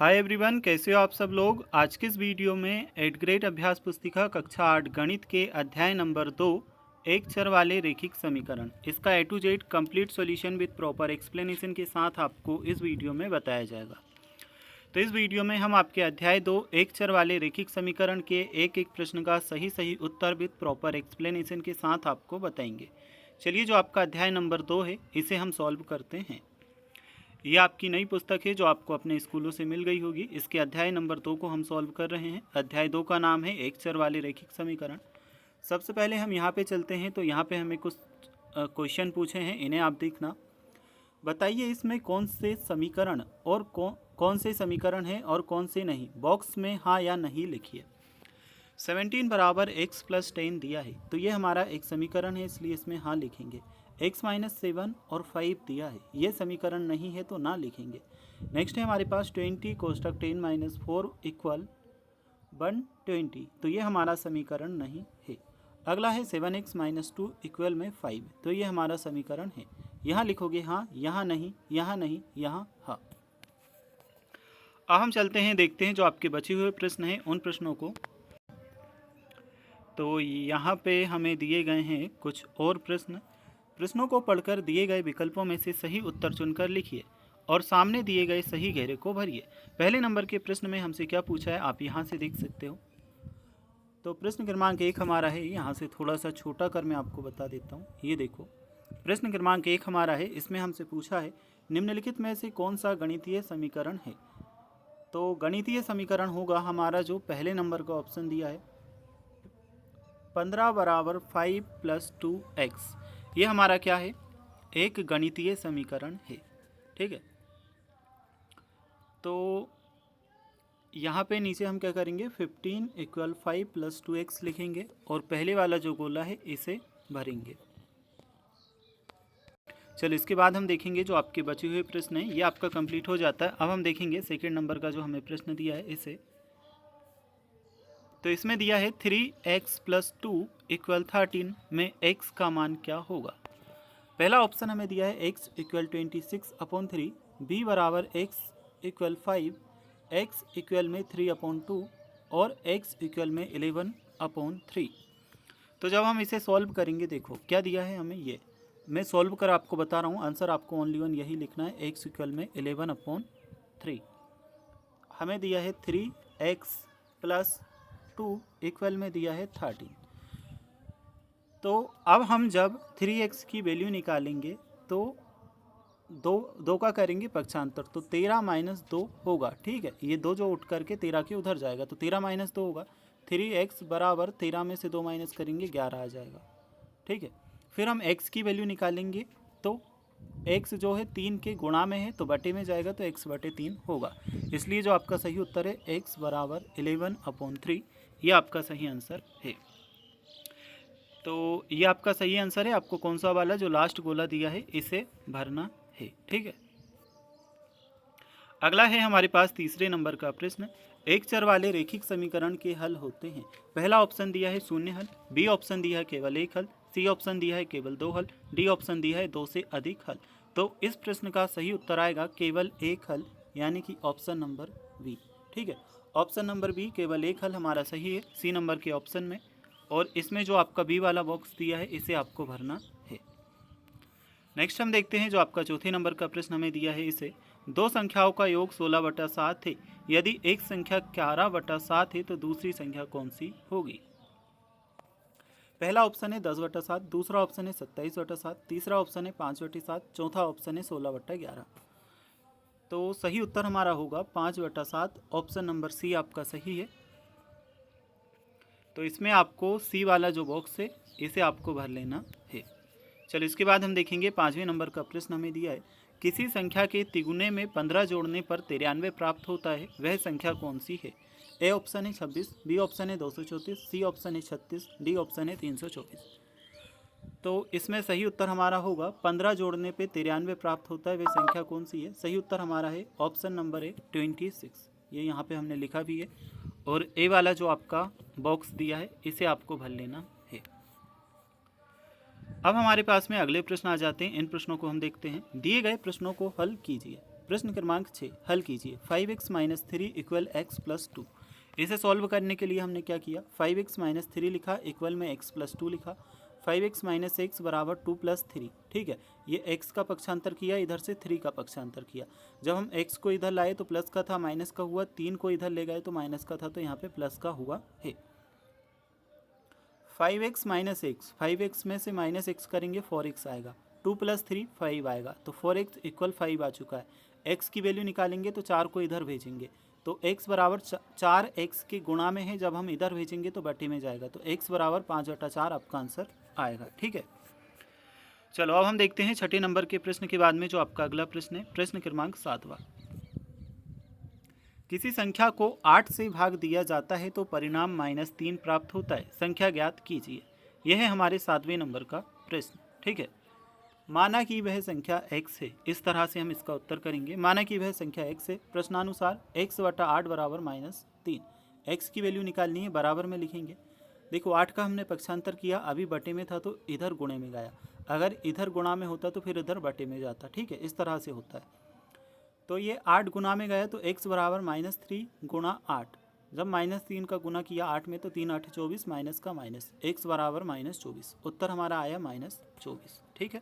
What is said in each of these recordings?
Hi everyone, कैसे हो आप सब लोग। आज के इस वीडियो में 8th ग्रेड अभ्यास पुस्तिका कक्षा 8 गणित के अध्याय नंबर 2 एक चर वाले रैखिक समीकरण, इसका A to Z complete solution with proper explanation के साथ आपको इस वीडियो में बताया जाएगा। तो इस वीडियो में हम आपके अध्याय 2 एक चर वाले रैखिक समीकरण के एक एक प्रश्न का सही उत्तर विद प्रॉपर एक्सप्लेनेशन के साथ आपको बताएंगे। चलिए, जो आपका अध्याय नंबर 2 है इसे हम सॉल्व करते हैं। ये आपकी नई पुस्तक है जो आपको अपने स्कूलों से मिल गई होगी। इसके अध्याय नंबर 2 को हम सॉल्व कर रहे हैं। अध्याय 2 का नाम है एक चर वाले रैखिक समीकरण। सबसे पहले हम यहाँ पे चलते हैं। तो यहाँ पे हमें कुछ क्वेश्चन पूछे हैं, इन्हें आप देखना। बताइए इसमें कौन से समीकरण और कौन से समीकरण है और कौन से नहीं। बॉक्स में हाँ या नहीं लिखिए। 17 बराबर x प्लस 10 दिया है, तो ये हमारा एक समीकरण है, इसलिए इसमें हाँ लिखेंगे। x माइनस 7 और 5 दिया है, ये समीकरण नहीं है तो ना लिखेंगे। नेक्स्ट है हमारे पास 20 कोष्टक 10 माइनस 4 इक्वल 120, तो ये हमारा समीकरण नहीं है। अगला है 7x माइनस 2 इक्वल में 5, तो ये हमारा समीकरण है। यहाँ लिखोगे हाँ, यहाँ नहीं, यहाँ नहीं, यहाँ हाँ। अब हम चलते हैं, देखते हैं जो आपके बचे हुए प्रश्न हैं उन प्रश्नों को। तो यहाँ पे हमें दिए गए हैं कुछ और प्रश्नों को पढ़कर दिए गए विकल्पों में से सही उत्तर चुनकर लिखिए और सामने दिए गए सही घेरे को भरिए। पहले नंबर के प्रश्न में हमसे क्या पूछा है आप यहाँ से देख सकते हो। तो प्रश्न क्रमांक 1 हमारा है, यहाँ से थोड़ा सा छोटा कर मैं आपको बता देता हूँ। ये देखो, प्रश्न क्रमांक 1 हमारा है, इसमें हमसे पूछा है निम्नलिखित में से कौन सा गणितीय समीकरण है। तो गणितीय समीकरण होगा हमारा जो पहले नंबर का ऑप्शन दिया है, 15 बराबर 5 प्लस 2x। ये हमारा क्या है, एक गणितीय समीकरण है। ठीक है, तो यहाँ पे नीचे हम क्या करेंगे, 15 इक्वल 5 प्लस 2x लिखेंगे और पहले वाला जो गोला है इसे भरेंगे। चलो, इसके बाद हम देखेंगे जो आपके बचे हुए प्रश्न हैं, ये आपका कंप्लीट हो जाता है। अब हम देखेंगे सेकेंड नंबर का जो हमें प्रश्न दिया है इसे। तो इसमें दिया है 3x प्लस 2 इक्वल 13 में x का मान क्या होगा। पहला ऑप्शन हमें दिया है x इक्वल 26/3, b बराबर x इक्वल 5, x इक्वल में 3/2 और x इक्वल में 11/3। तो जब हम इसे सॉल्व करेंगे, देखो क्या दिया है हमें, ये मैं सॉल्व कर आपको बता रहा हूँ। आंसर आपको ओनली वन यही लिखना है, x इक्वल में 11/3। हमें दिया है 3x प्लस 2 इक्वल में दिया है 13। तो अब हम जब 3x की वैल्यू निकालेंगे तो दो का करेंगे पक्षांतर, तो 13 माइनस 2 होगा। ठीक है, ये 2 जो उठ करके 13 के उधर जाएगा, तो 13 माइनस 2 होगा। 3x बराबर 13 में से 2 माइनस करेंगे 11 आ जाएगा। ठीक है, फिर हम x की वैल्यू निकालेंगे, तो x जो है 3 के गुणा में है तो बटे में जाएगा, तो x बटे 3 होगा। इसलिए जो आपका सही उत्तर है x बराबर 11/3, ये आपका सही आंसर है। तो ये आपका सही आंसर है। आपको कौन सा वाला जो लास्ट गोला दिया है इसे भरना है। ठीक है, अगला है हमारे पास तीसरे नंबर का प्रश्न। एक चर वाले रैखिक समीकरण के हल होते हैं। पहला ऑप्शन दिया है शून्य हल, बी ऑप्शन दिया है केवल एक हल, सी ऑप्शन दिया है केवल 2 हल, डी ऑप्शन दिया है 2 से अधिक हल। तो इस प्रश्न का सही उत्तर आएगा केवल एक हल, यानी कि ऑप्शन नंबर बी। ठीक है, ऑप्शन नंबर बी केवल एक हल हमारा सही है सी नंबर के ऑप्शन में। और इसमें जो आपका बी वाला बॉक्स दिया है इसे आपको भरना है। नेक्स्ट हम देखते हैं जो आपका चौथे नंबर का प्रश्न हमें दिया है इसे। दो संख्याओं का योग 16/7 है, यदि एक संख्या 11/7 है तो दूसरी संख्या कौन सी होगी। पहला ऑप्शन है 10/7, दूसरा ऑप्शन है 27/7, तीसरा ऑप्शन है 5/7, चौथा ऑप्शन है 16/11। तो सही उत्तर हमारा होगा 5/7, ऑप्शन नंबर सी आपका सही है। तो इसमें आपको सी वाला जो बॉक्स है इसे आपको भर लेना है। चलो, इसके बाद हम देखेंगे पाँचवें नंबर का प्रश्न हमें दिया है, किसी संख्या के तिगुने में 15 जोड़ने पर 93 प्राप्त होता है, वह संख्या कौन सी है। ए ऑप्शन है 26, बी ऑप्शन है 234, सी ऑप्शन है 36, डी ऑप्शन है 324। तो इसमें सही उत्तर हमारा होगा 15 जोड़ने पे 93 प्राप्त होता है, वह संख्या कौन सी है। सही उत्तर हमारा है ऑप्शन नंबर है 26, ये यहाँ पे हमने लिखा भी है। और ए वाला जो आपका बॉक्स दिया है इसे आपको भर लेना है। अब हमारे पास में अगले प्रश्न आ जाते हैं। इन प्रश्नों को हम देखते हैं। दिए गए प्रश्नों को हल कीजिए। प्रश्न क्रमांक 6 हल कीजिए। 5x - 3 equal x + 2। इसे सॉल्व करने के लिए हमने क्या किया, 5x - 3 लिखा, इक्वल में x + 2 लिखा। 5x - x बराबर 2 + 3, ठीक है। ये x का पक्षांतर किया, इधर से 3 का पक्षांतर किया। जब हम x को इधर लाए तो प्लस का था, माइनस का हुआ, 3 को इधर ले गए तो माइनस का था, तो यहाँ पे प्लस का हुआ है। 5x - x, 5x में से -x करेंगे 4x आएगा। 2 + 3 5 आएगा, तो 4x = 5 आ चुका है। x की वैल्यू निकालेंगे तो 4 को इधर भेजेंगे, तो x बराबर 4x के गुणा में है, जब हम इधर भेजेंगे तो बटे में जाएगा, तो x बराबर 5/4 आपका आंसर आएगा, ठीक है। चलो अब हम देखते हैं छठे नंबर के प्रश्न के बाद में जो आपका अगला प्रश्न है, प्रश्न क्रमांक 7वां। किसी संख्या को 8 से भाग दिया जाता है तो परिणाम -3 प्राप्त होता है, संख्या ज्ञात कीजिए। यह है हमारे 7वें नंबर का प्रश्न, ठीक है। माना कि वह संख्या x है, इस तरह से हम इसका उत्तर करेंगे। माना कि वह संख्या x है, प्रश्नानुसार x/8 बराबर -3। x की वैल्यू निकालनी है, बराबर में लिखेंगे। देखो 8 का हमने पक्षांतर किया, अभी बटे में था तो इधर गुणे में गया, अगर इधर गुणा में होता तो फिर इधर बटे में जाता, ठीक है। इस तरह से होता है। तो ये 8 गुना में गया तो x बराबर -3 गुणा 8। जब -3 का गुना किया 8 में तो 3 8 24, माइनस का माइनस, x बराबर -24। उत्तर हमारा आया -24, ठीक है।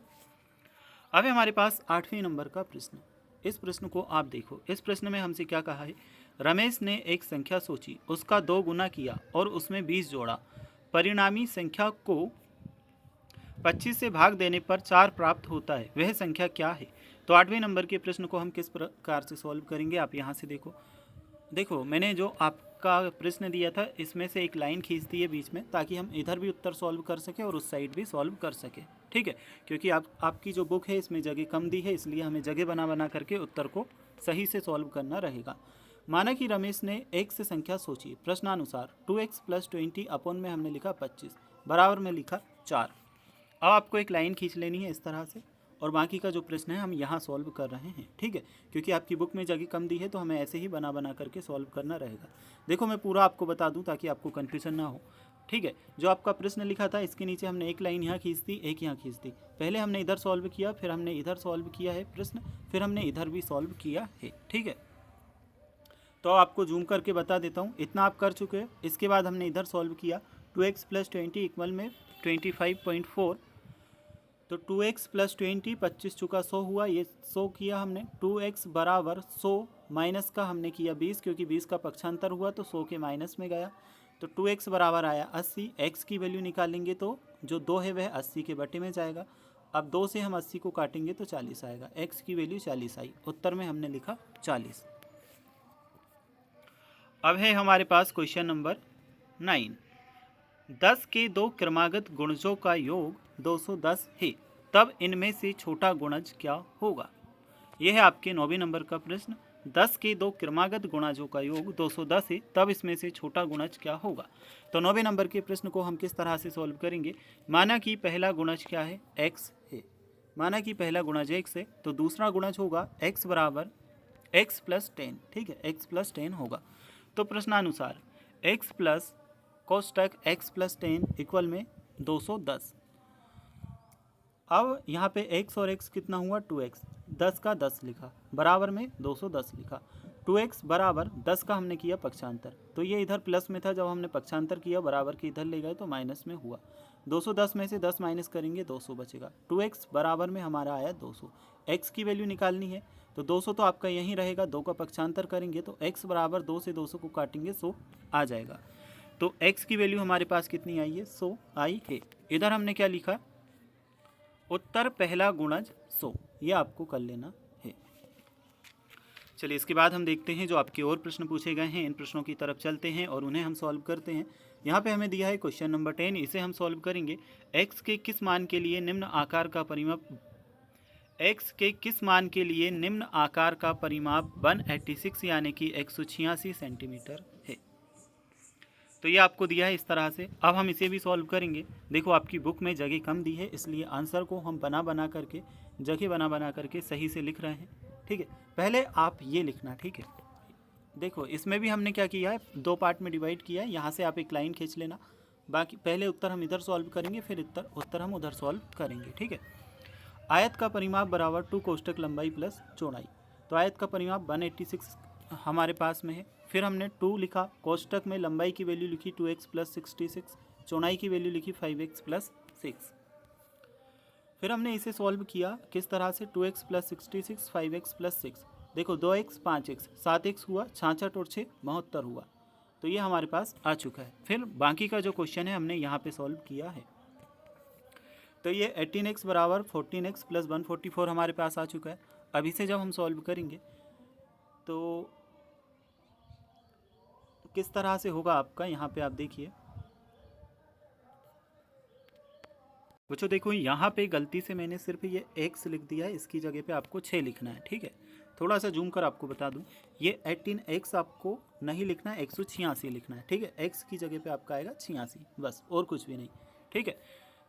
अब हमारे पास 8वें नंबर का प्रश्न। इस प्रश्न को आप देखो। इस प्रश्न में हमसे क्या कहा है, रमेश ने एक संख्या सोची, उसका 2 गुना किया और उसमें 20 जोड़ा। परिणामी संख्या को 25 से भाग देने पर 4 प्राप्त होता है, वह संख्या क्या है। तो 8वें नंबर के प्रश्न को हम किस प्रकार से सॉल्व करेंगे, आप यहाँ से देखो मैंने जो आपका प्रश्न दिया था इसमें से एक लाइन खींच दी है बीच में, ताकि हम इधर भी उत्तर सॉल्व कर सकें और उस साइड भी सॉल्व कर सकें, ठीक है। क्योंकि आपकी जो बुक है इसमें जगह कम दी है, इसलिए हमें जगह बना करके उत्तर को सही से सॉल्व करना रहेगा। माना कि रमेश ने एक से संख्या सोची, प्रश्नानुसार 2x + 20 अपॉन में हमने लिखा 25, बराबर में लिखा 4। अब आपको एक लाइन खींच लेनी है इस तरह से, और बाकी का जो प्रश्न है हम यहाँ सॉल्व कर रहे हैं, ठीक है। क्योंकि आपकी बुक में जगह कम दी है तो हमें ऐसे ही बना करके सॉल्व करना रहेगा। देखो मैं पूरा आपको बता दूं ताकि आपको कन्फ्यूजन ना हो, ठीक है। जो आपका प्रश्न लिखा था इसके नीचे हमने एक लाइन यहाँ खींच दी, एक यहाँ खींच दी। पहले हमने इधर सॉल्व किया, फिर हमने इधर सॉल्व किया है प्रश्न, फिर हमने इधर भी सॉल्व किया है, ठीक है। तो आपको जूम करके बता देता हूँ, इतना आप कर चुके हैं। इसके बाद हमने इधर सॉल्व किया, 2x + 20 इक्वल में 25.4। तो 2x + 20 25 चुका 100 हुआ, ये 100 किया हमने। 2x बराबर 100 माइनस का हमने किया 20, क्योंकि 20 का पक्षांतर हुआ तो 100 के माइनस में गया। तो 2x बराबर आया 80। x की वैल्यू निकालेंगे तो जो 2 है वह 80 के बटे में जाएगा। अब 2 से हम 80 को काटेंगे तो 40 आएगा। x की वैल्यू 40 आई, उत्तर में हमने लिखा 40। अब है हमारे पास क्वेश्चन नंबर 9। 10 के 2 क्रमागत गुणजों का योग 210 है, तब इनमें से छोटा गुणज क्या होगा। यह है आपके 9वें नंबर का प्रश्न। 10 के 2 क्रमागत गुणजों का योग 210 है, तब इसमें से छोटा गुणज क्या होगा। तो 9वें नंबर के प्रश्न को हम किस तरह से सॉल्व करेंगे। माना कि पहला गुणज क्या है, x है। माना कि पहला गुणज x है, तो दूसरा गुणज होगा x बराबर x + 10, ठीक है। x + 10 होगा। तो प्रश्नानुसार x प्लस कोष्टक x + 10 इक्वल में 210। अब यहाँ पे x और x कितना हुआ, 2x। 10 का 10 लिखा, बराबर में 210 लिखा। 2x बराबर 10 का हमने किया पक्षांतर, तो ये इधर प्लस में था, जब हमने पक्षांतर किया बराबर के इधर ले गए तो माइनस में हुआ। 210 में से 10 माइनस करेंगे 200 बचेगा। 2x बराबर में हमारा आया 200। x की वैल्यू निकालनी है, तो 200 तो आपका यहीं रहेगा, 2 का पक्षांतर करेंगे तो x बराबर 2 से 200 को काटेंगे 100 आ जाएगा। तो x की वैल्यू हमारे पास कितनी आई है, 100 आई है। इधर हमने क्या लिखा, उत्तर पहला गुणज 100, ये आपको कर लेना है। चलिए इसके बाद हम देखते हैं जो आपके और प्रश्न पूछे गए हैं, इन प्रश्नों की तरफ चलते हैं और उन्हें हम सॉल्व करते हैं। यहाँ पे हमें दिया है क्वेश्चन नंबर 10, इसे हम सॉल्व करेंगे। x के किस मान के लिए निम्न आकार का परिमाप परिमाप 186 यानी कि 186 सेंटीमीटर है। तो ये आपको दिया है इस तरह से। अब हम इसे भी सॉल्व करेंगे। देखो आपकी बुक में जगह कम दी है, इसलिए आंसर को हम जगह बना करके सही से लिख रहे हैं, ठीक है। पहले आप ये लिखना, ठीक है। देखो इसमें भी हमने क्या किया है, 2 पार्ट में डिवाइड किया है। यहाँ से आप एक लाइन खींच लेना, बाकी पहले उत्तर हम इधर सॉल्व करेंगे, फिर उत्तर हम उधर सॉल्व करेंगे, ठीक है। आयत का परिमाप बराबर 2 कोष्टक लंबाई प्लस चौड़ाई। तो आयत का परिमाप 186 हमारे पास में है। फिर हमने 2 लिखा, कोष्टक में लंबाई की वैल्यू लिखी 2x + 66, चौड़ाई की वैल्यू लिखी 5x + 6। फिर हमने इसे सॉल्व किया किस तरह से, 2x + 66 5x + 6, देखो 2x 5x 7x हुआ, 66 और 6 72 हुआ। तो ये हमारे पास आ चुका है। फिर बाकी का जो क्वेश्चन है हमने यहाँ पे सॉल्व किया है। तो ये 18x = 14x + 144 हमारे पास आ चुका है। अब इसे जब हम सॉल्व करेंगे तो किस तरह से होगा आपका, यहाँ पे आप देखिए बच्चों। देखो यहाँ पे गलती से मैंने सिर्फ ये x लिख दिया है, इसकी जगह पे आपको 6 लिखना है, ठीक है। थोड़ा सा जूम कर आपको बता दूं, ये 18x आपको नहीं लिखना है, 186 लिखना है, ठीक है। x की जगह पे आपका आएगा 86, बस, और कुछ भी नहीं, ठीक है।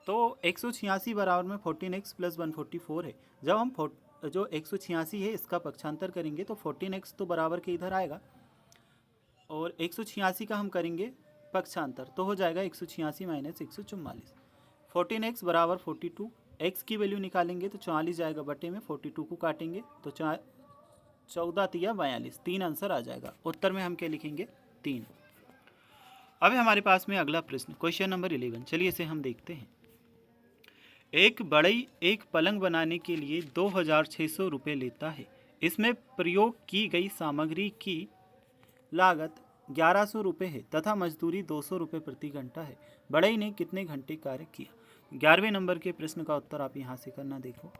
तो 186 बराबर में 14x + 144 है। जब हम जो 186 है इसका पक्षांतर करेंगे तो 14x तो बराबर के इधर आएगा, और 186 का हम करेंगे पक्षांतर तो हो जाएगा 186 - 144। 14x = 42, x की वैल्यू निकालेंगे तो 44 जाएगा बटे में, 42 को काटेंगे तो 14 × 42, 3 आंसर आ जाएगा। उत्तर में हम क्या लिखेंगे, 3। अब हमारे पास में अगला प्रश्न, क्वेश्चन नंबर 11। चलिए इसे हम देखते हैं। एक बढ़ई एक पलंग बनाने के लिए 2600 रुपये लेता है। इसमें प्रयोग की गई सामग्री की लागत 1100 रुपये है तथा मजदूरी 200 रुपये प्रति घंटा है। बढ़ई ने कितने घंटे कार्य किया? 11वें नंबर के प्रश्न का उत्तर आप यहाँ से करना। देखो,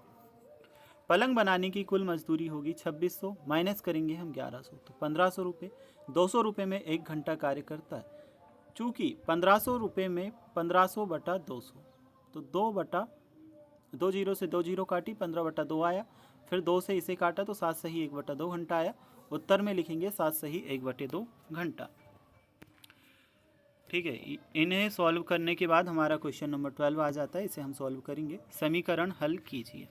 पलंग बनाने की कुल मजदूरी होगी 2600, माइनस करेंगे हम 1100 तो 1500 रुपये। 200 रुपये में 1 घंटा कार्य करता है। चूँकि 1500 रुपये में 1500 बटा 200, तो 2 जीरो से 2 जीरो काटी, 15/2 आया। फिर 2 से इसे काटा तो 7 सही 1/2 घंटा आया। उत्तर में लिखेंगे 7 सही 1/2 घंटा, ठीक है। इन्हें सॉल्व करने के बाद हमारा क्वेश्चन नंबर 12 आ जाता है। इसे हम सॉल्व करेंगे। समीकरण हल कीजिए।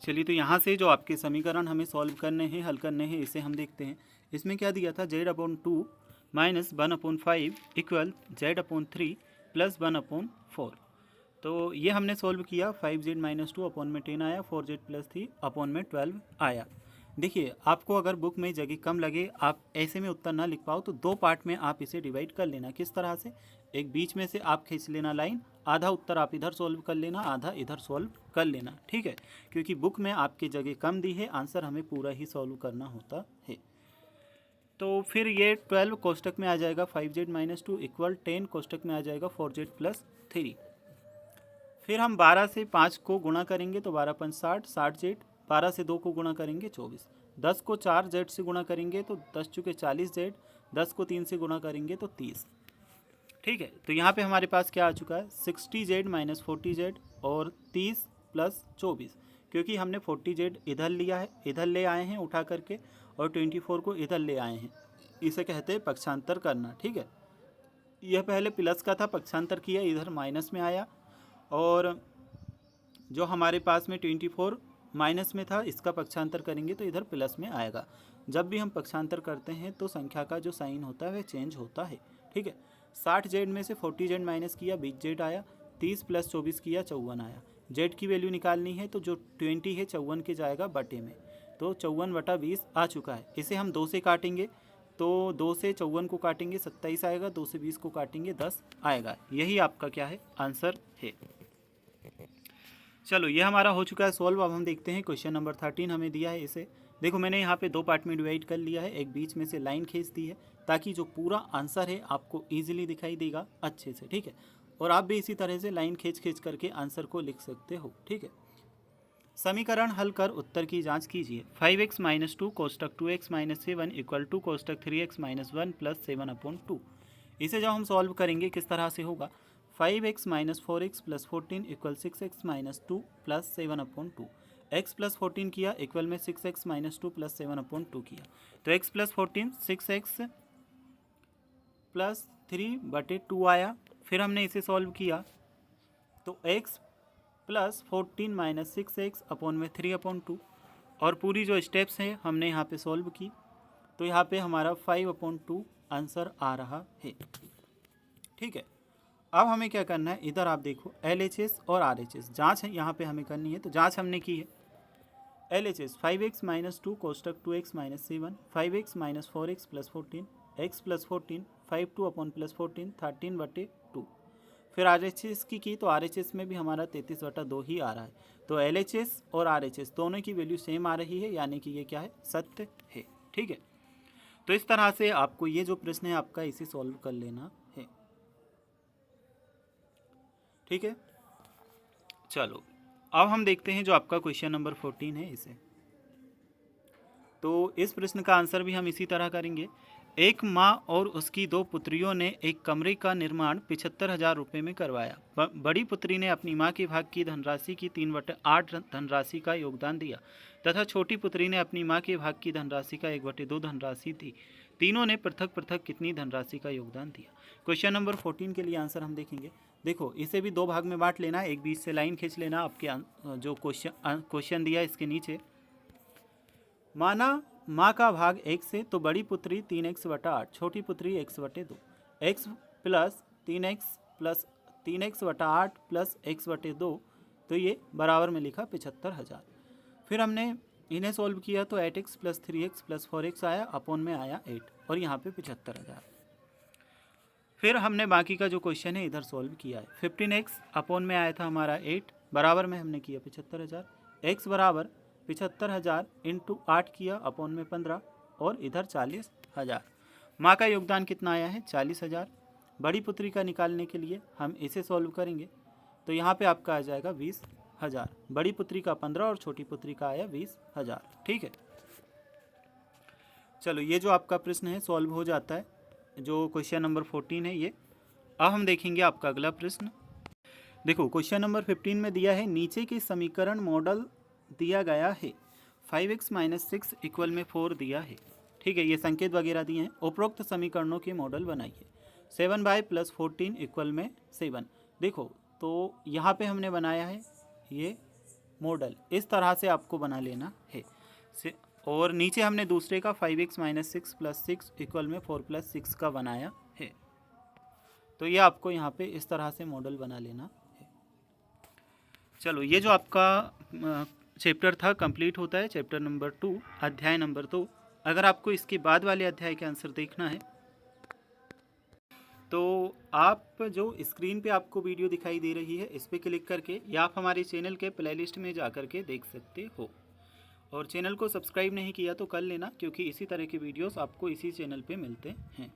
चलिए, तो यहाँ से जो आपके समीकरण हमें सॉल्व करने हैं, हल करने हैं, इसे हम देखते हैं। इसमें क्या दिया था, z/2 - 1/5 = z/3 + 1/4। तो ये हमने सॉल्व किया। 5z - 2 अपॉन में 10 आया, 4z + 3 अपॉन में 12 आया। देखिए, आपको अगर बुक में जगह कम लगे, आप ऐसे में उत्तर ना लिख पाओ, तो 2 पार्ट में आप इसे डिवाइड कर लेना। किस तरह से, एक बीच में से आप खींच लेना लाइन, आधा उत्तर आप इधर सॉल्व कर लेना, आधा इधर सॉल्व कर लेना, ठीक है। क्योंकि बुक में आपकी जगह कम दी है, आंसर हमें पूरा ही सॉल्व करना होता है। तो फिर ये 12 कोष्टक में आ जाएगा, 5z - 2 = 10 कोष्टक में आ जाएगा 4z + 3। फिर हम 12 से 5 को गुणा करेंगे तो 12 × 5 = 60, 60z। 12 से 2 को गुणा करेंगे 24, 10 को 4z से गुणा करेंगे तो 10 चुके 40z, 10 को 3 से गुणा करेंगे तो 30, ठीक है। तो यहाँ पे हमारे पास क्या आ चुका है, 60z - 40z और 30 + 24, क्योंकि हमने 40z इधर लिया है, इधर ले आए हैं उठा करके, और 24 को इधर ले आए हैं। इसे कहते हैं पक्षांतर करना, ठीक है। यह पहले प्लस का था, पक्षांतर किया, इधर माइनस में आया, और जो हमारे पास में 24 माइनस में था, इसका पक्षांतर करेंगे तो इधर प्लस में आएगा। जब भी हम पक्षांतर करते हैं तो संख्या का जो साइन होता है वह चेंज होता है, ठीक है। 60z में से 40z माइनस किया, 20z आया। 30 + 24 किया, 54 आया। z की वैल्यू निकालनी है तो जो 20 है 54 के जाएगा बटे में, तो 54/20 आ चुका है। इसे हम 2 से काटेंगे तो 2 से 54 को काटेंगे 27 आएगा, 2 से 20 को काटेंगे 10 आएगा। यही आपका क्या है, आंसर है। चलो, ये हमारा हो चुका है सॉल्व। अब हम देखते हैं क्वेश्चन नंबर 13 हमें दिया है। इसे देखो, मैंने यहाँ पे 2 पार्ट में डिवाइड कर लिया है। एक बीच में से लाइन खींच दी है ताकि जो पूरा आंसर है आपको ईजिली दिखाई देगा अच्छे से, ठीक है। और आप भी इसी तरह से लाइन खींच करके आंसर को लिख सकते हो, ठीक है। समीकरण हल कर उत्तर की जांच कीजिए। 5x - 2 कोष्टक 2x - 7 = कोष्टक 3x - 1 + 7/2। इसे जब हम सॉल्व करेंगे किस तरह से होगा, 5x - 4x + 14 = 6x - 2 + 7/2। x + 14 किया, इक्वल में 6x - 2 + 7/2 किया, तो x + 14 6x + 3/2 आया। फिर हमने इसे सॉल्व किया तो x + 14 - 6x अपॉन में 3/2, और पूरी जो स्टेप्स हैं हमने यहाँ पे सॉल्व की, तो यहाँ पे हमारा 5/2 आंसर आ रहा है, ठीक है। अब हमें क्या करना है, इधर आप देखो LHS और RHS जांच है यहाँ पे हमें करनी है। तो जांच हमने की है, LHS 5x minus 2 कोष्टक 2x minus 7, 5x minus 4x plus 14, x plus 14, 5 2 upon plus 14, 13/2। फिर RHS की तो RHS में भी हमारा 33/2 ही आ रहा है। तो LHS और RHS दोनों की वैल्यू सेम आ रही है, यानी कि ये क्या है, सत्य है। ठीक है, तो इस तरह से आपको ये जो प्रश्न है आपका इसे सॉल्व कर लेना है। ठीक है, चलो अब हम देखते हैं जो आपका क्वेश्चन नंबर 14 है इसे। तो इस प्रश्न का आंसर भी हम इसी तरह करेंगे। एक माँ और उसकी 2 पुत्रियों ने एक कमरे का निर्माण 75,000 रुपये में करवाया। बड़ी पुत्री ने अपनी माँ के भाग की धनराशि की 3/8 धनराशि का योगदान दिया तथा छोटी पुत्री ने अपनी माँ के भाग की धनराशि का 1/2 धनराशि दी। तीनों ने पृथक पृथक कितनी धनराशि का योगदान दिया। क्वेश्चन नंबर 14 के लिए आंसर हम देखेंगे। देखो, इसे भी 2 भाग में बांट लेना, एक बीच से लाइन खींच लेना आपके जो क्वेश्चन दिया इसके नीचे। माना माँ का भाग 1 से, तो बड़ी पुत्री 3x/8, छोटी पुत्री x/2, x plus 3x/8 plus x/2, तो ये बराबर में लिखा 75,000। फिर हमने इन्हें सॉल्व किया तो 8x plus 3x plus 4x आया, अपॉन में आया 8 और यहाँ पे 75,000। फिर हमने बाकी का जो क्वेश्चन है इधर सॉल्व किया है। 15x अपॉन में आया था हमारा 8, बराबर में हमने किया 75,000। x बराबर 75,000 इंटू 8 किया, अपॉन में 15 और इधर 40,000। माँ का योगदान कितना आया है, 40,000। बड़ी पुत्री का निकालने के लिए हम इसे सॉल्व करेंगे तो यहाँ पे आपका आ जाएगा 20,000। बड़ी पुत्री का 15 और छोटी पुत्री का आया 20,000। ठीक है, चलो ये जो आपका प्रश्न है सॉल्व हो जाता है, जो क्वेश्चन नंबर 14 है ये। अब हम देखेंगे आपका अगला प्रश्न। देखो, क्वेश्चन नंबर 15 में दिया है नीचे के समीकरण मॉडल दिया गया है। 5x माइनस 6 इक्वल में 4 दिया है। ठीक है, ये संकेत वगैरह दिए हैं। उपरोक्त समीकरणों के मॉडल बनाइए। 7y प्लस 14 इक्वल में 7। देखो, तो यहाँ पे हमने बनाया है ये मॉडल, इस तरह से आपको बना लेना है। और नीचे हमने दूसरे का 5x माइनस 6 प्लस 6 इक्वल में 4 प्लस 6 का बनाया है। तो ये आपको यहाँ पे इस तरह से मॉडल बना लेना है। चलो, ये जो आपका चैप्टर था कंप्लीट होता है, चैप्टर नंबर 2 अध्याय नंबर 2। अगर आपको इसके बाद वाले अध्याय के आंसर देखना है तो आप जो स्क्रीन पे आपको वीडियो दिखाई दे रही है इस पर क्लिक करके या आप हमारे चैनल के प्लेलिस्ट में जा कर के देख सकते हो। और चैनल को सब्सक्राइब नहीं किया तो कर लेना, क्योंकि इसी तरह के वीडियोस आपको इसी चैनल पे मिलते हैं।